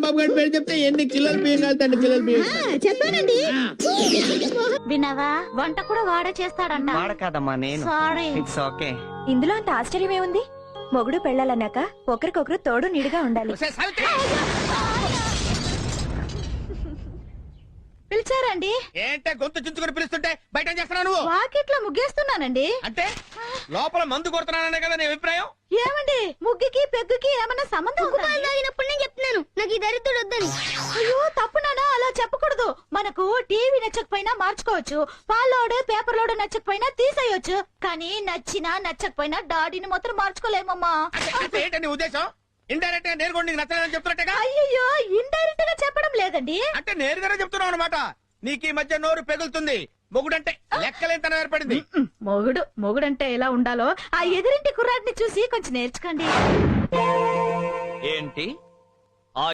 రాంబాబు గారి పేరు చెప్తే ఎన్ని కిలోలు బియ్యం కాదు కిలోలు బియ్యం చెప్పానండి. వినవా వంట కూడా వాడే చేస్తాడంట. వాడ కాదమ్మా నేను. సారీ. It's okay. ఇందులో అంత ఆశ్చర్యమే ఉంది. మొగుడు పెళ్ళాలన్నాక ఒకరికొకరు తోడు నీడుగా ఉండాలి. పిలిచారండి? ఏంటే గొంతు చించుకుని పిలుస్తుంటే బయట చేస్తున్నావు నువ్వు? వాకిట్లో ముగ్గేస్తున్నానండి. అంటే లోపల మందు కొడుతున్నాననే కదా నీ అభిప్రాయం? ఏమండి ముగ్గుకి పెగ్గుకి ఏమన్నా సంబంధం ఉందా? తాగినప్పుడు నేను చెప్తున్నాను నాకు ఈ దరిద్రుడు వద్దని. అయ్యో తప్పునానా, అలా చెప్పకూడదు. మనకు టీవీ నచ్చకపోయినా మార్చుకోవచ్చు, పాలోడు పేపర్ లోడు నచ్చకపోయినా తీసేయొచ్చు, కానీ నచ్చినా నచ్చకపోయినా డాడీని మాత్రం మార్చుకోలేమమ్మా. అంటే ఏంటని ఉద్దేశం? ఇండైరెక్ట్ గా నేను కూడా నీకు నచ్చలేదని చెప్తున్నట్టుగా. అయ్యో ఇండైరెక్ట్ గా చెప్పడం లేదండి. అంటే నేరుగానే చెప్తున్నావు అనమాట. నీకు ఈ మధ్య నోరు పెగులుతుంది. మొగుడంటే లెక్కలేంతనం ఏర్పడింది. మొగుడంటే ఎలా ఉండాలో ఆ ఎదురింటి కుర్రాడిని చూసి కొంచెం నేర్చుకోండి. ఏంటి